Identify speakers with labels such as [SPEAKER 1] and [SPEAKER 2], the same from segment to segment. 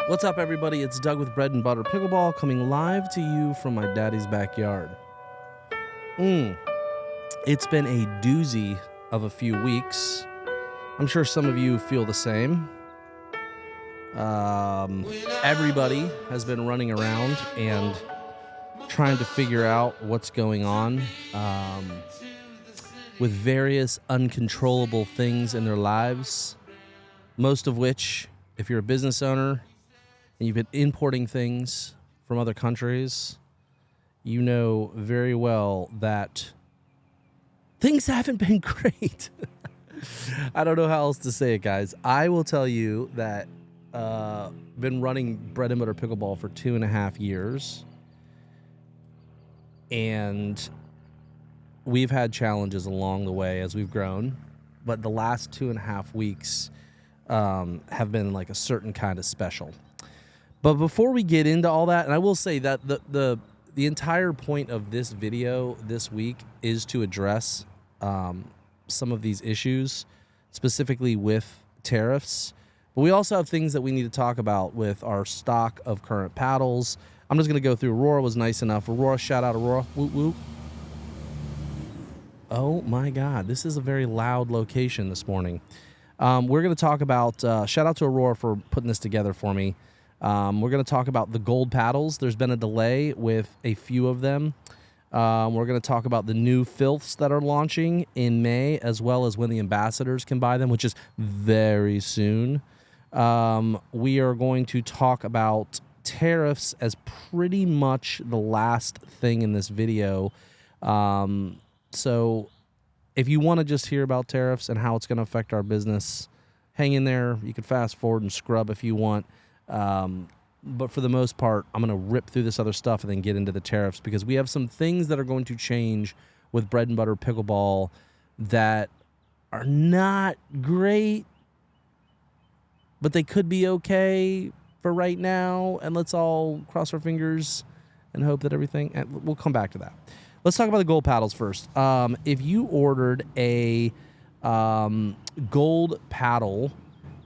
[SPEAKER 1] What's up, everybody? It's Doug with Bread and Butter Pickleball coming live to you from my daddy's backyard. It's been a doozy of a few weeks. I'm sure some of you feel the same. Everybody has been running around and trying to figure out what's going on with various uncontrollable things in their lives, most of which, if you're a business owner and you've been importing things from other countries, you know very well that things haven't been great. I don't know how else to say it, guys. I will tell you that been running Bread and Butter Pickleball for 2.5 years, and we've had challenges along the way as we've grown, but the last 2.5 weeks have been like a certain kind of special. But before we get into all that, and I will say that the entire point of this video this week is to address some of these issues, specifically with tariffs. But we also have things that we need to talk about with our stock of current paddles. I'm just going to go through. Aurora was nice enough. Aurora, shout out Aurora. Whoop, whoop. Oh my God, this is a very loud location this morning. We're going to talk about, shout out to Aurora for putting this together for me. We're going to talk about the gold paddles. There's been a delay with a few of them. We're going to talk about the new Filths that are launching in May, as well as when the ambassadors can buy them, which is very soon. We are going to talk about tariffs as pretty much the last thing in this video. So if you want to just hear about tariffs and how it's going to affect our business, hang in there. You can fast forward and scrub if you want. But for the most part, I'm going to rip through this other stuff and then get into the tariffs, because we have some things that are going to change with Bread and Butter Pickleball that are not great, but they could be okay for right now. And let's all cross our fingers and hope that everything, and we'll come back to that. Let's talk about the gold paddles first. If you ordered a gold paddle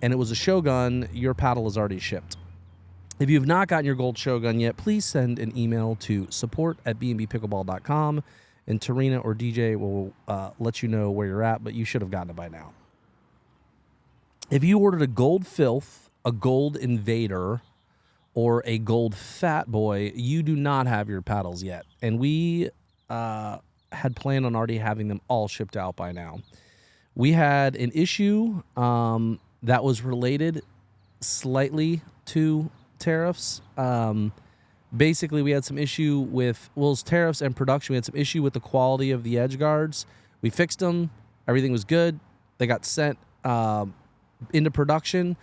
[SPEAKER 1] and it was a Shogun, your paddle is already shipped. If you have not gotten your gold Shogun yet, please send an email to support@bnbpickleball.com, and Tarina or DJ will let you know where you're at, but you should have gotten it by now. If you ordered a gold Filth, a gold Invader, or a gold Fat Boy, you do not have your paddles yet. And we had planned on already having them all shipped out by now. We had an issue that was related slightly to tariffs. Basically, we had some issue with, well, it's tariffs and production. We had some issue with the quality of the edge guards. We fixed them. Everything was good. They got sent into production,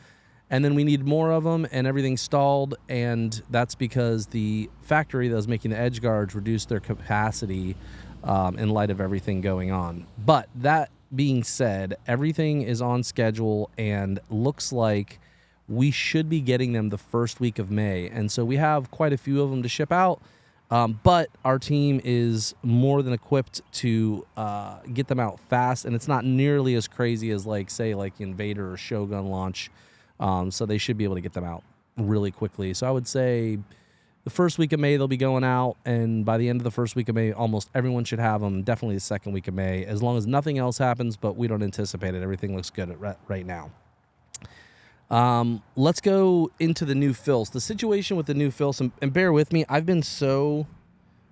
[SPEAKER 1] and then we needed more of them, and everything stalled, and that's because the factory that was making the edge guards reduced their capacity in light of everything going on. But that being said, everything is on schedule and looks like we should be getting them the first week of May. And so we have quite a few of them to ship out, but our team is more than equipped to get them out fast, and it's not nearly as crazy as, like, say, like Invader or Shogun launch. So they should be able to get them out really quickly. So I would say the first week of May they'll be going out, and by the end of the first week of May, almost everyone should have them. Definitely the second week of May, as long as nothing else happens, but we don't anticipate it. Everything looks good right now. Let's go into the new Filths. The situation with the new Filths, and bear with me, I've been so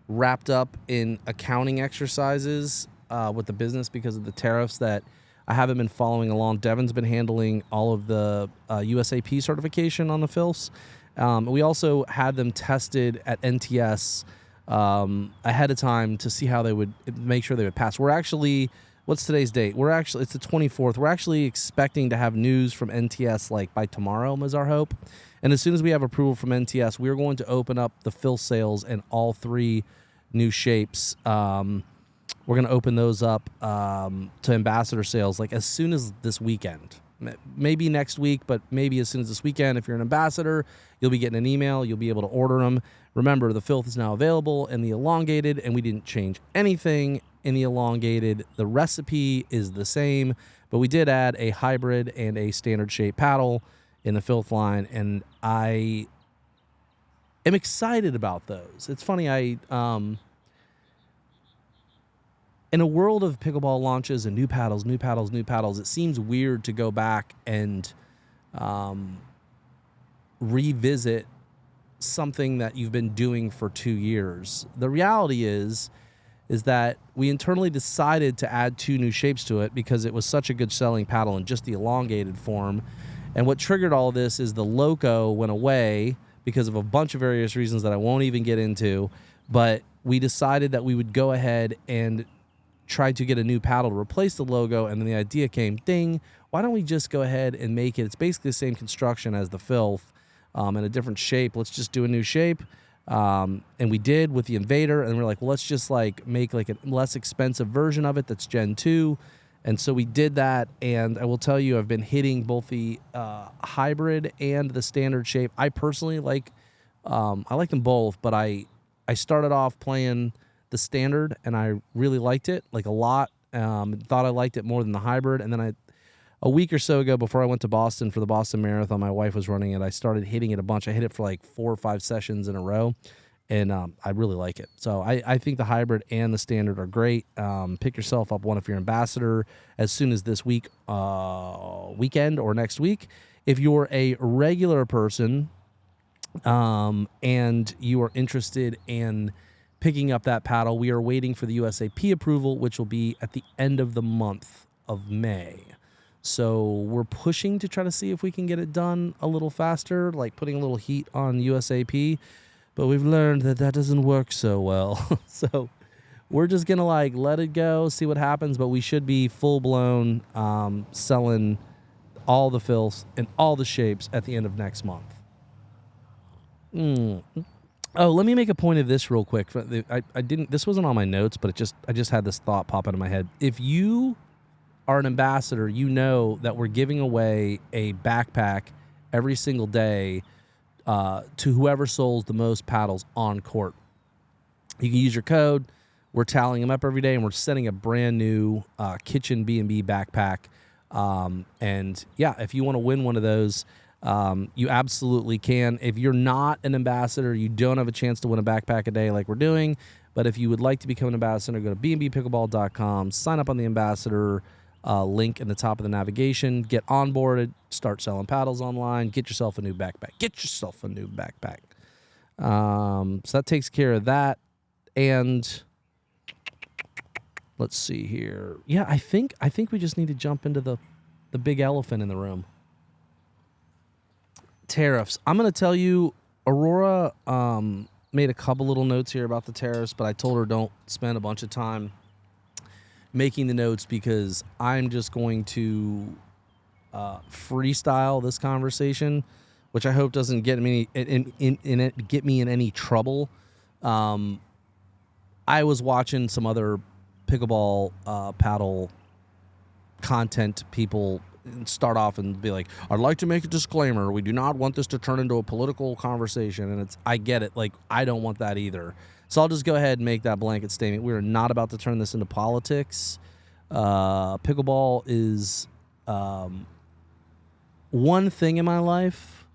[SPEAKER 1] wrapped up in accounting exercises with the business because of the tariffs that I haven't been following along. Devin's been handling all of the USAP certification on the Filths. We also had them tested at NTS ahead of time to see how they would make sure they would pass. We're actually, what's today's date? It's the 24th. We're actually expecting to have news from NTS like by tomorrow, is our hope. And as soon as we have approval from NTS, we're going to open up the Filth sales in all 3 new shapes. We're going to open those up to ambassador sales like as soon as this weekend. Maybe next week, but maybe as soon as this weekend. If you're an ambassador, you'll be getting an email. You'll be able to order them. Remember, the Filth is now available in the elongated, and we didn't change anything in the elongated. The recipe is the same, but we did add a hybrid and a standard shape paddle, in the Filth line, and I am excited about those. It's funny, in a world of pickleball launches and new paddles, it seems weird to go back and revisit something that you've been doing for 2 years. The reality is that we internally decided to add 2 new shapes to it because it was such a good selling paddle in just the elongated form. And what triggered all this is the Loco went away because of a bunch of various reasons that I won't even get into. But we decided that we would go ahead and try to get a new paddle to replace the logo. And then the idea came, ding, why don't we just go ahead and make it? It's basically the same construction as the Filth in a different shape. Let's just do a new shape. And we did with the Invader. And we're like, well, let's just like make like a less expensive version of it that's Gen 2. And so we did that, and I will tell you, I've been hitting both the hybrid and the standard shape. I personally like, I like them both, but I started off playing the standard, and I really liked it, like a lot. Thought I liked it more than the hybrid, and then a week or so ago, before I went to Boston for the Boston Marathon, my wife was running it. I started hitting it a bunch. I hit it for like 4 or 5 sessions in a row. And I really like it. So I think the hybrid and the standard are great. Pick yourself up one if you're ambassador as soon as this weekend or next week. If you're a regular person and you are interested in picking up that paddle, we are waiting for the USAP approval, which will be at the end of the month of May. So we're pushing to try to see if we can get it done a little faster, like putting a little heat on USAP. But we've learned that doesn't work so well. So we're just going to like let it go, see what happens. But we should be full-blown selling all the filths and all the shapes at the end of next month. Oh, let me make a point of this real quick. I didn't. This wasn't on my notes, but I just had this thought pop into my head. If you are an ambassador, you know that we're giving away a backpack every single day to whoever sold the most paddles on court. You can use your code. We're tallying them up every day, and we're sending a brand new kitchen B&B backpack. And yeah, if you want to win one of those, you absolutely can. If you're not an ambassador, you don't have a chance to win a backpack a day like we're doing. But if you would like to become an ambassador, go to bnbpickleball.com, sign up on the ambassador link in the top of the navigation, get onboarded, start selling paddles online, get yourself a new backpack. So that takes care of that. And let's see here. Yeah, I think we just need to jump into the big elephant in the room. Tariffs. I'm going to tell you, Aurora made a couple little notes here about the tariffs, but I told her don't spend a bunch of time making the notes because I'm just going to freestyle this conversation, which I hope doesn't get me get me in any trouble. I was watching some other pickleball paddle content people start off and be like, I'd like to make a disclaimer. We do not want this to turn into a political conversation. And I get it. Like, I don't want that either. So I'll just go ahead and make that blanket statement. We are not about to turn this into politics. Pickleball is one thing in my life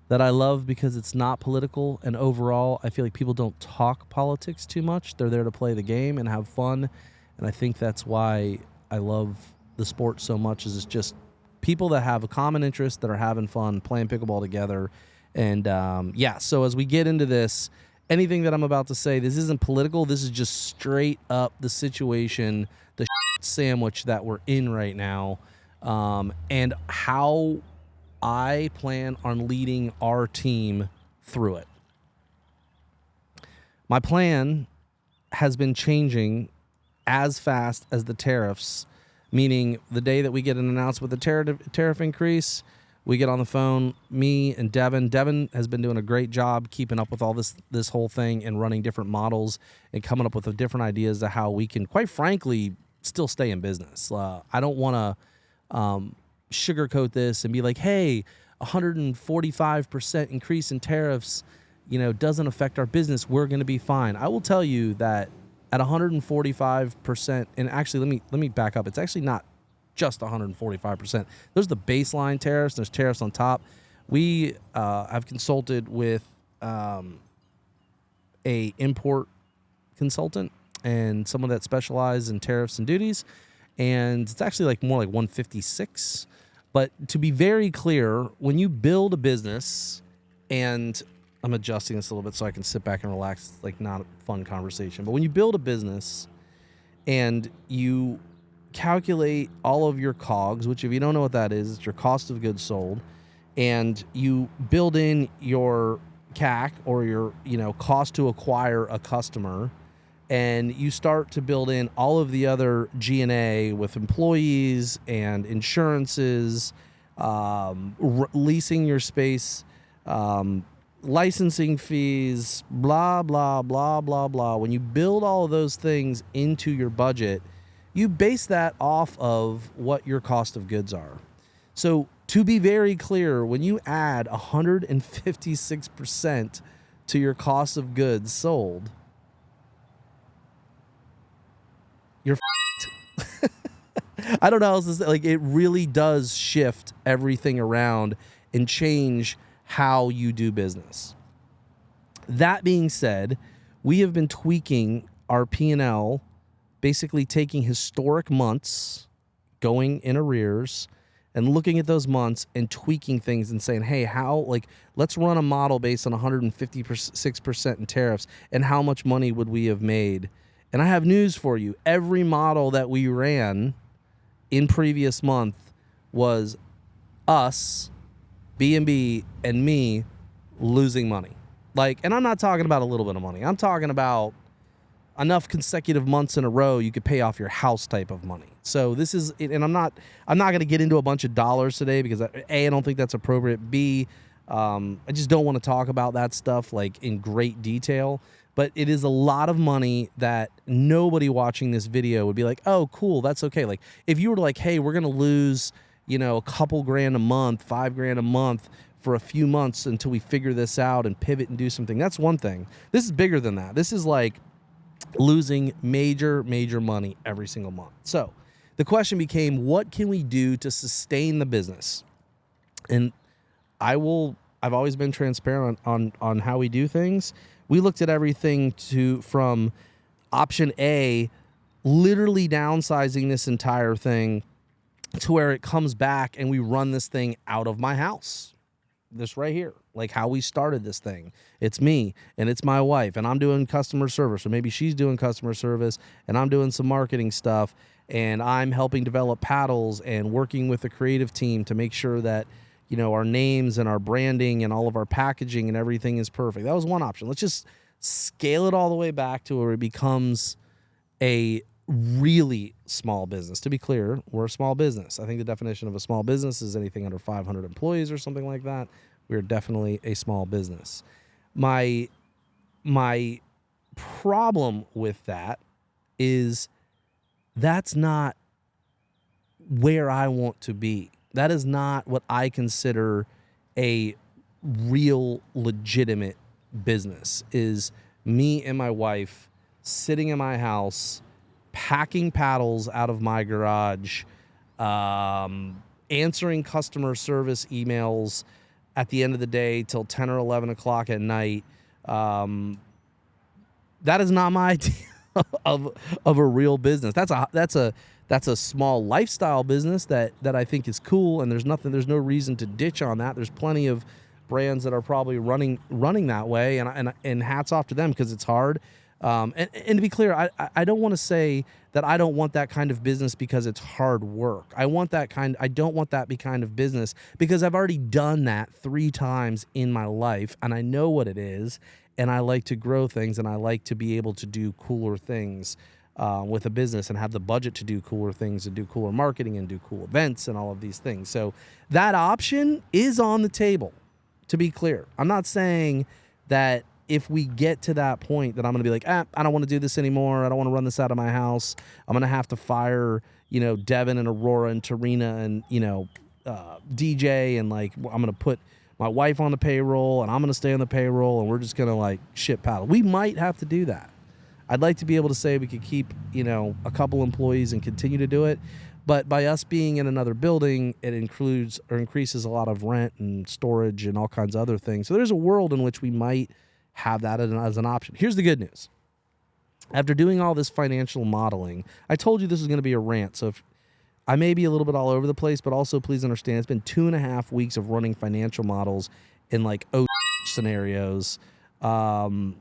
[SPEAKER 1] that I love because it's not political. And overall, I feel like people don't talk politics too much. They're there to play the game and have fun. And I think that's why I love the sport so much, is it's just people that have a common interest that are having fun playing pickleball together. And so as we get into this, anything that I'm about to say, this isn't political. This is just straight up the situation, the sandwich that we're in right now, and how I plan on leading our team through it. My plan has been changing as fast as the tariffs, meaning the day that we get an announcement with the tariff increase, we get on the phone, me and Devin. Devin has been doing a great job keeping up with all this whole thing and running different models and coming up with different ideas to how we can, quite frankly, still stay in business. I don't want to sugarcoat this and be like, hey, 145% increase in tariffs, doesn't affect our business. We're going to be fine. I will tell you that at 145%, and actually let me back up. It's actually not just 145%. Those are the baseline tariffs. There's tariffs on top. We have consulted with a import consultant and someone that specializes in tariffs and duties, and it's actually like more like 156. But to be very clear, when you build a business, and I'm adjusting this a little bit so I can sit back and relax, it's like not a fun conversation, but when you build a business and you calculate all of your COGS, which if you don't know what that is, it's your cost of goods sold, and you build in your CAC or your cost to acquire a customer, and you start to build in all of the other G&A with employees and insurances, leasing your space, licensing fees, blah, blah, blah, blah, blah. When you build all of those things into your budget, you base that off of what your cost of goods are. So to be very clear, when you add 156% to your cost of goods sold, you're f***ed. I don't know how else to say. Like, it really does shift everything around and change how you do business. That being said, we have been tweaking our P&L, basically taking historic months, going in arrears, and looking at those months and tweaking things and saying, hey, let's run a model based on 156% in tariffs, and how much money would we have made? And I have news for you. Every model that we ran in previous month was us, B&B, and me losing money. And I'm not talking about a little bit of money. I'm talking about enough consecutive months in a row you could pay off your house type of money. So this is, and I'm not going to get into a bunch of dollars today because A, I don't think that's appropriate. B, I just don't want to talk about that stuff in great detail. But it is a lot of money that nobody watching this video would be like, oh, cool, that's okay. If you were hey, we're going to lose, a couple grand a month, $5,000 a month for a few months until we figure this out and pivot and do something. That's one thing. This is bigger than that. This is losing major money every single month. So the question became, what can we do to sustain the business? And I've always been transparent on how we do things. We looked at everything from option A, literally downsizing this entire thing to where it comes back and we run this thing out of my house. This right here, how we started this thing. It's me and it's my wife, and I'm doing customer service, or maybe she's doing customer service and I'm doing some marketing stuff, and I'm helping develop paddles and working with the creative team to make sure that our names and our branding and all of our packaging and everything is perfect. That was one option. Let's just scale it all the way back to where it becomes a really small business. To be clear, we're a small business. I think the definition of a small business is anything under 500 employees or something like that. We're definitely a small business. My problem with that is that's not where I want to be. That is not what I consider a real legitimate business, is me and my wife sitting in my house, packing paddles out of my garage, answering customer service emails at the end of the day till 10 or 11 o'clock at night. That is not my idea of a real business. That's a small lifestyle business that I think is cool, and there's no reason to ditch on that. There's plenty of brands that are probably running that way, and hats off to them because it's hard. And to be clear, I don't want to say that I don't want that kind of business because it's hard work. I don't want that kind of business because I've already done that 3 times in my life, and I know what it is, and I like to grow things, and I like to be able to do cooler things with a business and have the budget to do cooler things and do cooler marketing and do cool events and all of these things. So that option is on the table, to be clear. I'm not saying that if we get to that point that I'm going to be I don't want to do this anymore. I don't want to run this out of my house. I'm going to have to fire, Devin and Aurora and Tarina and, DJ, and I'm going to put my wife on the payroll and I'm going to stay on the payroll and we're just going to ship paddle. We might have to do that. I'd like to be able to say we could keep, a couple employees and continue to do it. But by us being in another building, it includes or increases a lot of rent and storage and all kinds of other things. So there's a world in which we might have that as an option. Here's the good news. After doing all this financial modeling, I told you this was going to be a rant. So if I may be a little bit all over the place, but also please understand it's been 2.5 weeks of running financial models in like scenarios the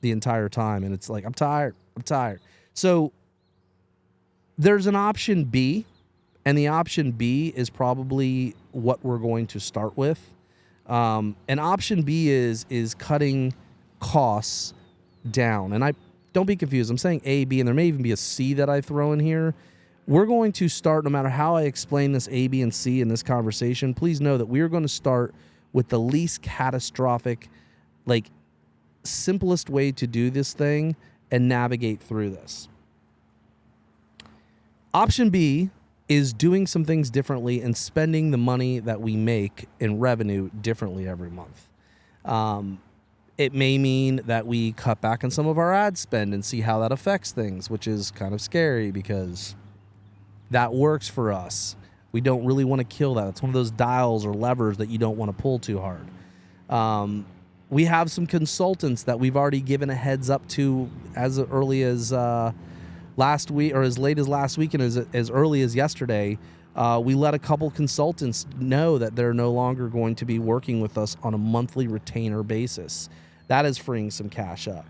[SPEAKER 1] entire time. And it's like, I'm tired. So there's an option B, and the option B is probably what we're going to start with. And option B is cutting costs down. And I don't be confused. I'm saying A, B, and there may even be a C that I throw in here. We're going to start, no matter how I explain this A, B, and C in this conversation, please know that we are going to start with the least catastrophic, like simplest way to do this thing and navigate through this. Option B is doing some things differently and spending the money that we make in revenue differently every month. It may mean that we cut back on some of our ad spend and see how that affects things, which is kind of scary because that works for us. We don't really want to kill that. It's one of those dials or levers that you don't want to pull too hard. We have some consultants that we've already given a heads up to as early as last week, or as late as last week, and as early as yesterday. We let a couple consultants know that they're no longer going to be working with us on a monthly retainer basis. That is freeing some cash up.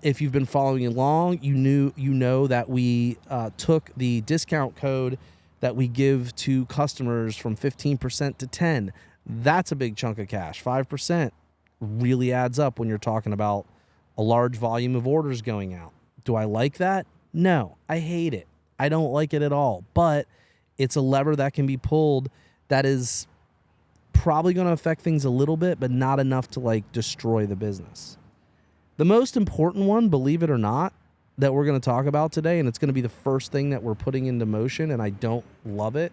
[SPEAKER 1] If you've been following along, you know that we took the discount code that we give to customers from 15% to 10%. That's a big chunk of cash. 5% really adds up when you're talking about a large volume of orders going out. Do I like that? No, I hate it. I don't like it at all. But it's a lever that can be pulled that is probably going to affect things a little bit, but not enough to like destroy the business. The most important one, believe it or not, that we're going to talk about today, and it's going to be the first thing that we're putting into motion, and I don't love it.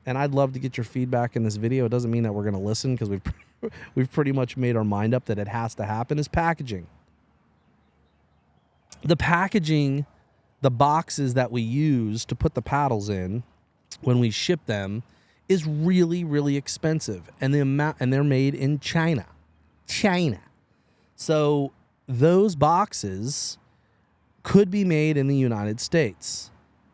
[SPEAKER 1] And I'd love to get your feedback in this video. It doesn't mean that we're going to listen because we've pretty much made our mind up that it has to happen, is packaging. The packaging, the boxes that we use to put the paddles in when we ship them is really, really expensive. And they're made in China. So those boxes could be made in the United States.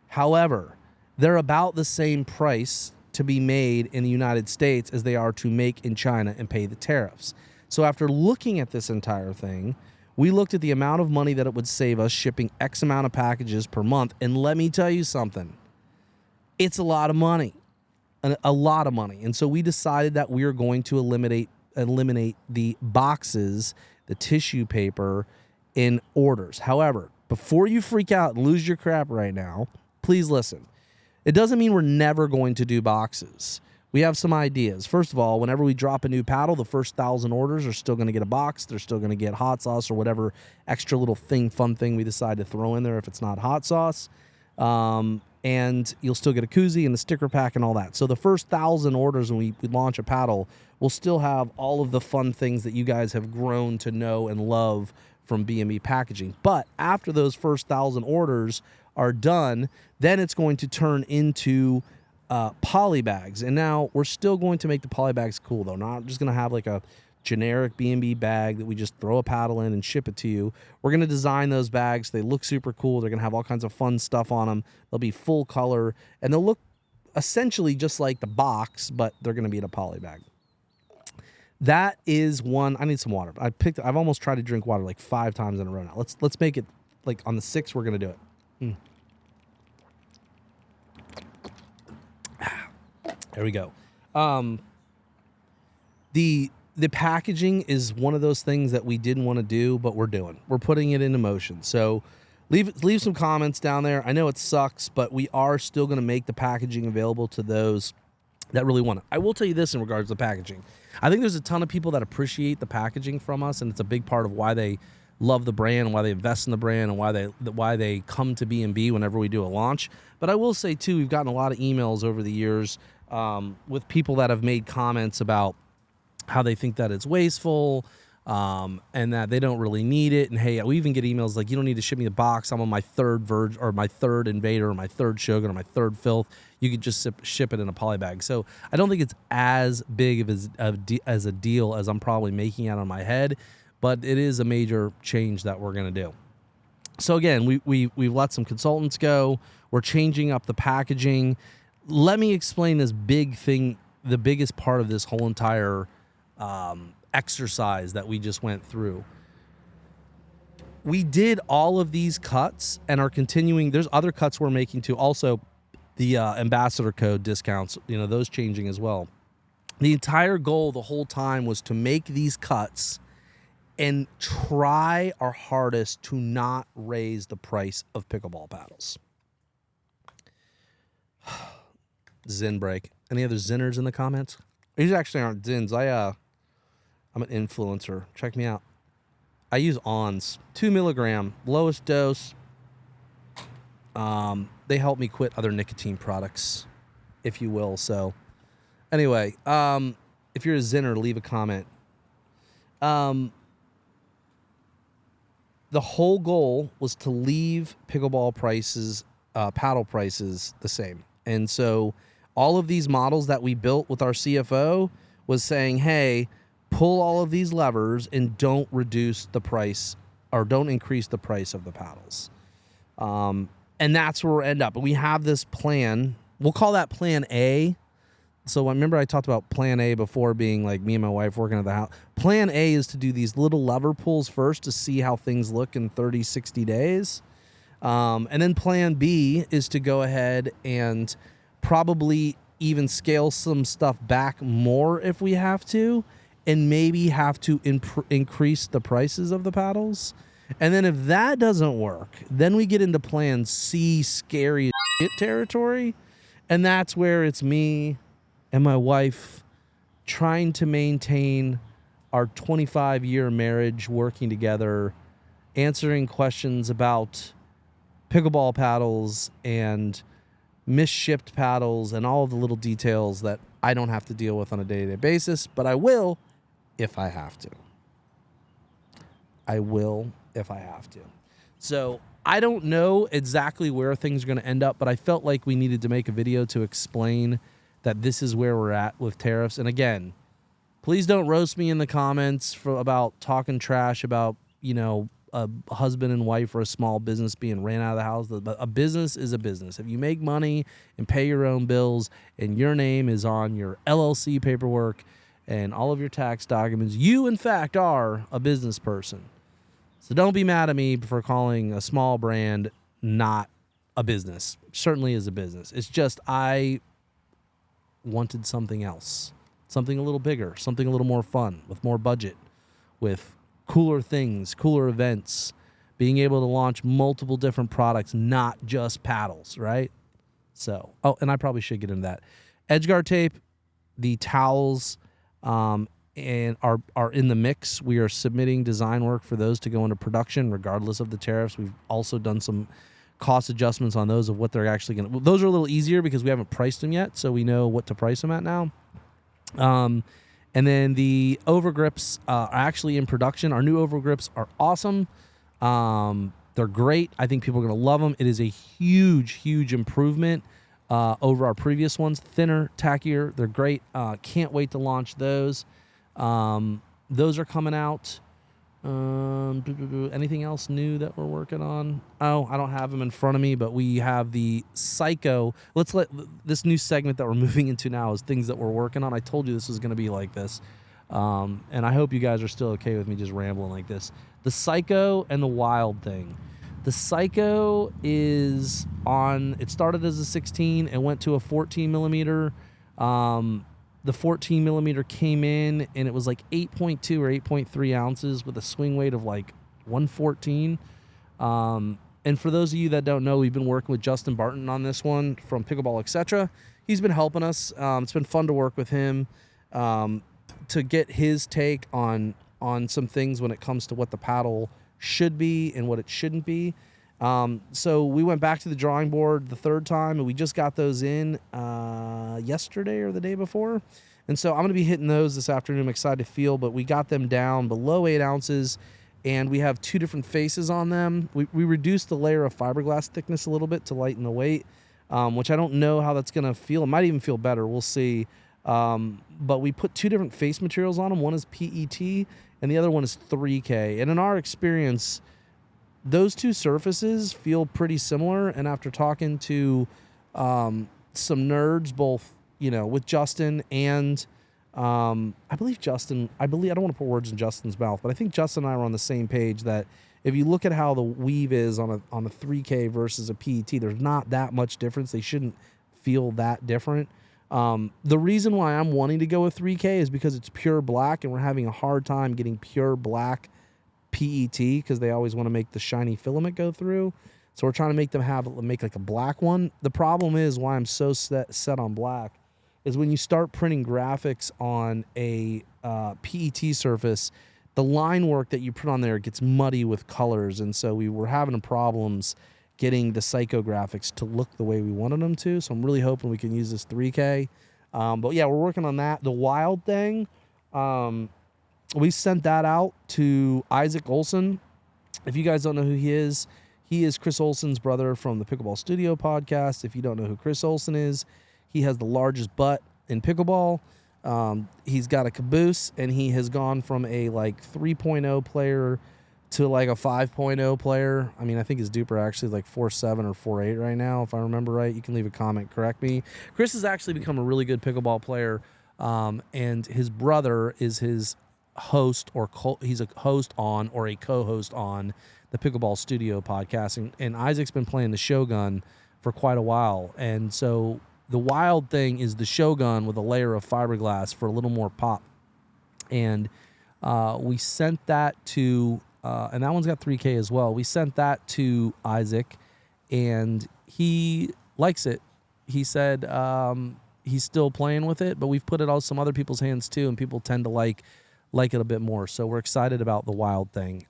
[SPEAKER 1] However, they're about the same price to be made in the United States as they are to make in China and pay the tariffs. So after looking at this entire thing, we looked at the amount of money that it would save us shipping X amount of packages per month. And let me tell you something, it's a lot of money, a lot of money. And so we decided that we are going to eliminate the boxes, the tissue paper in orders. However, before you freak out and lose your crap right now, please listen. It doesn't mean we're never going to do boxes. We have some ideas. First of all, whenever we drop a new paddle, the first 1,000 orders are still going to get a box. They're still going to get hot sauce or whatever extra little fun thing we decide to throw in there if it's not hot sauce. And you'll still get a koozie and the sticker pack and all that. So the first 1,000 orders when we launch a paddle, we'll still have all of the fun things that you guys have grown to know and love from B&B Packaging. But after those first 1,000 orders are done, then it's going to turn into poly bags. And now we're still going to make the poly bags cool, though. Not just going to have like a generic B&B bag that we just throw a paddle in and ship it to you. We're going to design those bags. They look super cool. They're going to have all kinds of fun stuff on them. They'll be full color, and they'll look essentially just like the box, but they're going to be in a poly bag. That is one. I need some water. I've almost tried to drink water like 5 times in a row now. Let's make it like on the 6th we're going to do it. There we go. The packaging is one of those things that we didn't want to do, but we're doing. We're putting it into motion. So leave some comments down there. I know it sucks, but we are still going to make the packaging available to those that really want it. I will tell you this in regards to the packaging. I think there's a ton of people that appreciate the packaging from us, and it's a big part of why they love the brand and why they invest in the brand and why they come to B&B whenever we do a launch. But I will say, too, we've gotten a lot of emails over the years with people that have made comments about how they think that it's wasteful, and that they don't really need it. And hey, we even get emails like, you don't need to ship me the box. I'm on my third Verge or my third Invader or my third Shogun or my third Filth. You could just ship it in a poly bag. So I don't think it's as big as a deal as I'm probably making out on my head, but it is a major change that we're going to do. So again, we've let some consultants go. We're changing up the packaging. Let me explain this big thing, the biggest part of this whole entire exercise that we just went through. We did all of these cuts and are continuing. There's other cuts we're making too. Also, the ambassador code discounts, those changing as well. The entire goal the whole time was to make these cuts and try our hardest to not raise the price of pickleball paddles. Zin break. Any other Zinners in the comments? These actually aren't Zins. I'm an influencer. Check me out. I use ONS, 2 milligram, lowest dose. They help me quit other nicotine products, if you will. So anyway, if you're a Zinner, leave a comment. The whole goal was to leave pickleball prices, paddle prices the same. And so all of these models that we built with our CFO was saying, hey, pull all of these levers and don't reduce the price or don't increase the price of the paddles. And that's where we'll end up. And we have this plan. We'll call that plan A. So remember I talked about plan A before being like me and my wife working at the house. Plan A is to do these little lever pulls first to see how things look in 30, 60 days. And then plan B is to go ahead and probably even scale some stuff back more if we have to, and maybe have to increase the prices of the paddles. And then if that doesn't work, then we get into plan C, scary as shit territory. And that's where it's me and my wife trying to maintain our 25-year marriage, working together, answering questions about pickleball paddles and misshipped paddles and all of the little details that I don't have to deal with on a day-to-day basis, but I will if I have to. I will if I have to. So I don't know exactly where things are going to end up, but I felt like we needed to make a video to explain that this is where we're at with tariffs. And again, please don't roast me in the comments about talking trash about, a husband and wife or a small business being ran out of the house. But a business is a business. If you make money and pay your own bills and your name is on your LLC paperwork and all of your tax documents, you in fact are a business person. So don't be mad at me for calling a small brand not a business. Certainly is a business. It's just I wanted something else, something a little bigger, something a little more fun, with more budget, with cooler things, cooler events, being able to launch multiple different products, not just paddles, right? So, and I probably should get into that. Edgeguard tape, the towels, and are in the mix. We are submitting design work for those to go into production regardless of the tariffs. We've also done some cost adjustments on those of what they're actually going to. Those are a little easier because we haven't priced them yet, so we know what to price them at now. And then the overgrips are actually in production. Our new overgrips are awesome. They're great. I think people are going to love them. It is a huge, huge improvement over our previous ones. Thinner, tackier. They're great. Can't wait to launch those. Those are coming out. Anything else new that we're working on? Oh, I don't have them in front of me, but we have the Psycho. Let's let this new segment that we're moving into now is things that we're working on. I told you this was going to be like this. And I hope you guys are still okay with me just rambling like this. The Psycho and the Wild thing. The Psycho is on, it started as a 16 and went to a 14 millimeter. The 14 millimeter came in and it was like 8.2 or 8.3 ounces with a swing weight of like 114. And for those of you that don't know, we've been working with Justin Barton on this one from Pickleball, etc. He's been helping us. It's been fun to work with him to get his take on some things when it comes to what the paddle should be and what it shouldn't be. So we went back to the drawing board the third time, and we just got those in yesterday or the day before. And so I'm going to be hitting those this afternoon. I'm excited to feel, but we got them down below 8 ounces, and we have 2 different faces on them. We reduced the layer of fiberglass thickness a little bit to lighten the weight, which I don't know how that's going to feel. It might even feel better. We'll see. But we put 2 different face materials on them. One is PET, and the other one is 3K. And in our experience, those 2 surfaces feel pretty similar. And after talking to some nerds, both with Justin and I believe I don't want to put words in Justin's mouth, but I think Justin and I were on the same page that if you look at how the weave is on a 3K versus a PET, there's not that much difference. They shouldn't feel that different. The reason why I'm wanting to go with 3K is because it's pure black, and we're having a hard time getting pure black PET because they always want to make the shiny filament go through. So we're trying to make like a black one. The problem is why I'm so set on black is when you start printing graphics on a PET surface, the line work that you put on there gets muddy with colors, and so we were having problems getting the psychographics to look the way we wanted them to. So I'm really hoping we can use this 3K. But yeah, we're working on that. The wild thing, we sent that out to Isaac Olson. If you guys don't know who he is Chris Olson's brother from the Pickleball Studio podcast. If you don't know who Chris Olson is, he has the largest butt in pickleball. He's got a caboose, and he has gone from a 3.0 player to like a 5.0 player. I mean, I think his duper actually is like 4.7 or 4.8 right now, if I remember right. You can leave a comment, correct me. Chris has actually become a really good pickleball player, and his brother is his host, or he's a host on or a co-host on the Pickleball Studio podcast. And Isaac's been playing the Shogun for quite a while, and so the wild thing is the Shogun with a layer of fiberglass for a little more pop. And we sent that to, and that one's got 3K as well. We sent that to Isaac, and he likes it. He said he's still playing with it, but we've put it on some other people's hands too, and people tend to like it a bit more. So we're excited about the wild thing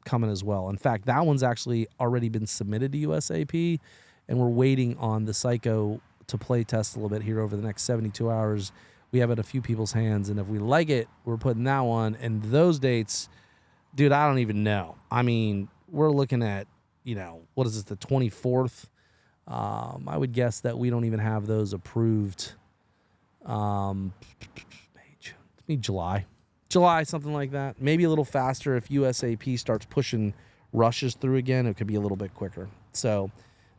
[SPEAKER 1] coming as well. In fact, that one's actually already been submitted to USAP, and we're waiting on the Psycho to play test a little bit here over the next 72 hours. We have it in a few people's hands, and if we like it, we're putting that one. And those dates, dude, I don't even know. I mean, we're looking at, what is it, the 24th? I would guess that we don't even have those approved. July, something like that. Maybe a little faster. If USAP starts pushing rushes through again, it could be a little bit quicker. So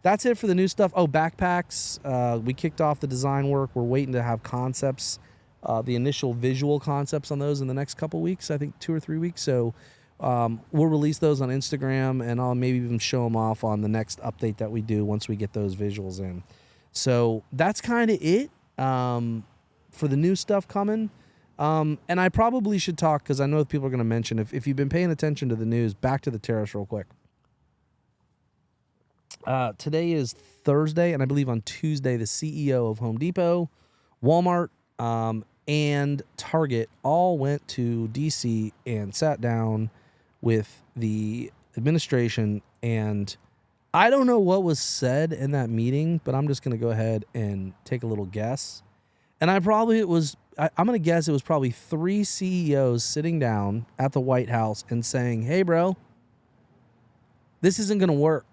[SPEAKER 1] that's it for the new stuff. Oh, backpacks. We kicked off the design work. We're waiting to have concepts, the initial visual concepts on those in the next couple weeks, I think 2 or 3 weeks. So we'll release those on Instagram, and I'll maybe even show them off on the next update that we do once we get those visuals in. So that's kind of it for the new stuff coming. And I probably should talk, because I know people are going to mention, if you've been paying attention to the news, back to the tariffs real quick. Today is Thursday, and I believe on Tuesday, the CEO of Home Depot, Walmart, and Target all went to D.C. and sat down with the administration, and I don't know what was said in that meeting, but I'm just going to go ahead and take a little guess. And I'm going to guess it was probably 3 CEOs sitting down at the White House and saying, hey, bro, this isn't going to work.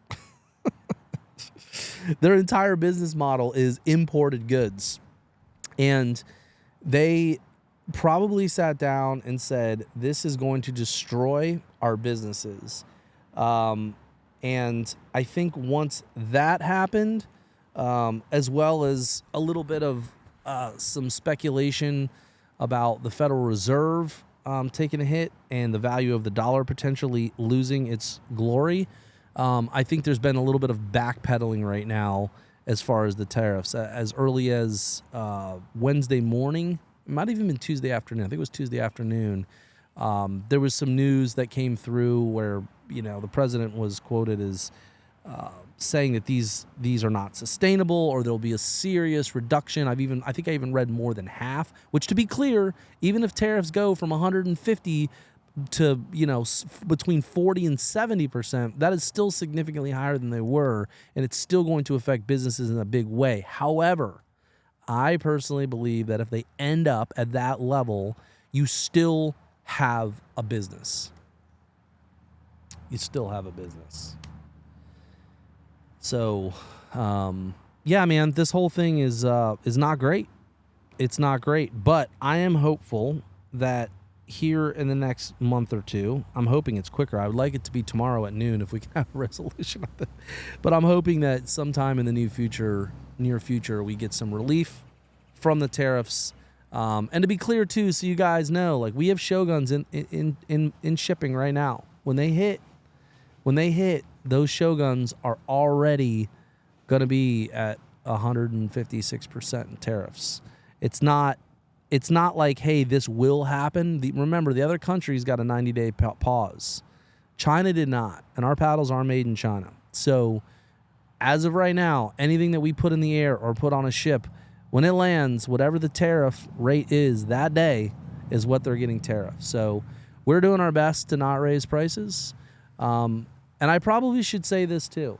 [SPEAKER 1] Their entire business model is imported goods. And they probably sat down and said, this is going to destroy our businesses. And I think once that happened, as well as a little bit of some speculation about the Federal Reserve taking a hit and the value of the dollar potentially losing its glory, I think there's been a little bit of backpedaling right now as far as the tariffs. As early as Wednesday morning, it might have even been Tuesday afternoon. I think it was Tuesday afternoon. There was some news that came through where, the president was quoted as saying that these are not sustainable, or there'll be a serious reduction. I think I even read more than half, which, to be clear, even if tariffs go from 150 to, between 40 and 70%, that is still significantly higher than they were, and it's still going to affect businesses in a big way. However, I personally believe that if they end up at that level, you still have a business. You still have a business. So, yeah, man, this whole thing is not great. It's not great, but I am hopeful that here in the next month or two, I'm hoping it's quicker. I would like it to be tomorrow at noon if we can have a resolution on that. But I'm hoping that sometime in the near future, we get some relief from the tariffs. And to be clear too, so you guys know, like, we have Shoguns in shipping right now. When they hit, those Shoguns are already going to be at 156% in tariffs. It's not like, hey, this will happen. Remember, the other countries got a 90-day pause. China did not, and our paddles are made in China. So as of right now, anything that we put in the air or put on a ship, when it lands, whatever the tariff rate is that day is what they're getting tariffed. So we're doing our best to not raise prices. And I probably should say this too.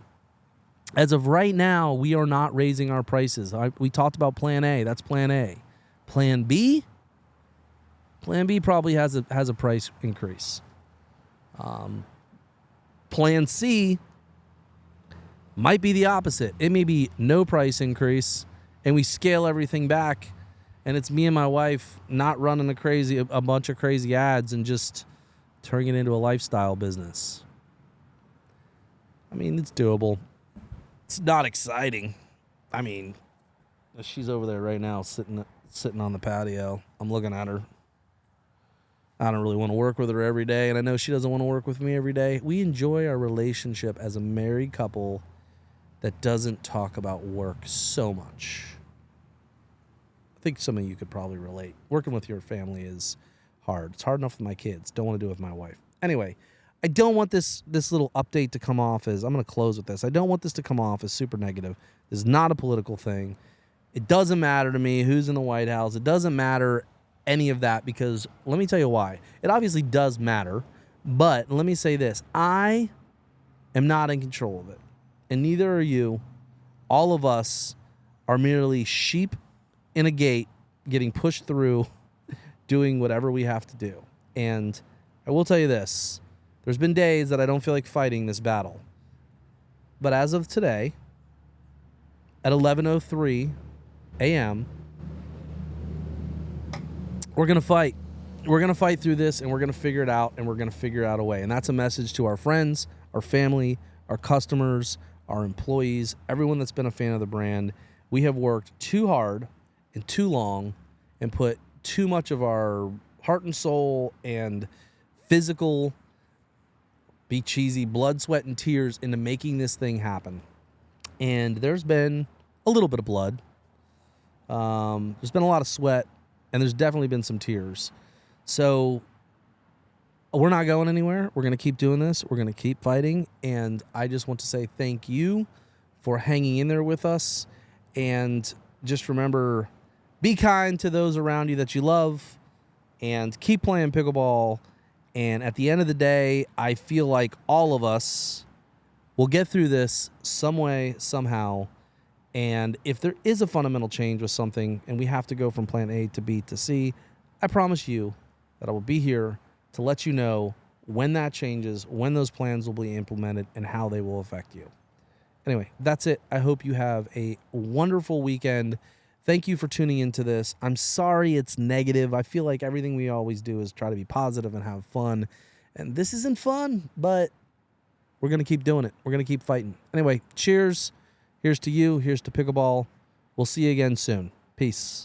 [SPEAKER 1] As of right now, we are not raising our prices. We talked about Plan A. That's Plan A. Plan B probably has a price increase. Plan C might be the opposite. It may be no price increase, and we scale everything back, and it's me and my wife not running a bunch of crazy ads and just turning it into a lifestyle business. I mean, it's doable. It's not exciting. I mean, she's over there right now sitting on the patio. I'm looking at her. I don't really want to work with her every day, and I know she doesn't want to work with me every day. We enjoy our relationship as a married couple that doesn't talk about work so much. I think some of you could probably relate. Working with your family is hard. It's hard enough with my kids. Don't want to do it with my wife. Anyway, I don't want this little update to come off as, I'm going to close with this. I don't want this to come off as super negative. This is not a political thing. It doesn't matter to me who's in the White House. It doesn't matter any of that, because let me tell you why. It obviously does matter, but let me say this. I am not in control of it, and neither are you. All of us are merely sheep in a gate getting pushed through, doing whatever we have to do. And I will tell you this. There's been days that I don't feel like fighting this battle. But as of today, at 11:03 a.m., we're going to fight. We're going to fight through this, and we're going to figure it out, and we're going to figure out a way. And that's a message to our friends, our family, our customers, our employees, everyone that's been a fan of the brand. We have worked too hard and too long and put too much of our heart and soul and physical, be cheesy, blood, sweat, and tears into making this thing happen. And there's been a little bit of blood. There's been a lot of sweat, and there's definitely been some tears. So we're not going anywhere. We're going to keep doing this. We're going to keep fighting. And I just want to say thank you for hanging in there with us. And just remember, be kind to those around you that you love, and keep playing pickleball. And at the end of the day, I feel like all of us will get through this some way, somehow. And if there is a fundamental change with something and we have to go from plan A to B to C, I promise you that I will be here to let you know when that changes, when those plans will be implemented, and how they will affect you. Anyway, that's it. I hope you have a wonderful weekend. Thank you for tuning into this. I'm sorry it's negative. I feel like everything we always do is try to be positive and have fun. And this isn't fun, but we're going to keep doing it. We're going to keep fighting. Anyway, cheers. Here's to you. Here's to pickleball. We'll see you again soon. Peace.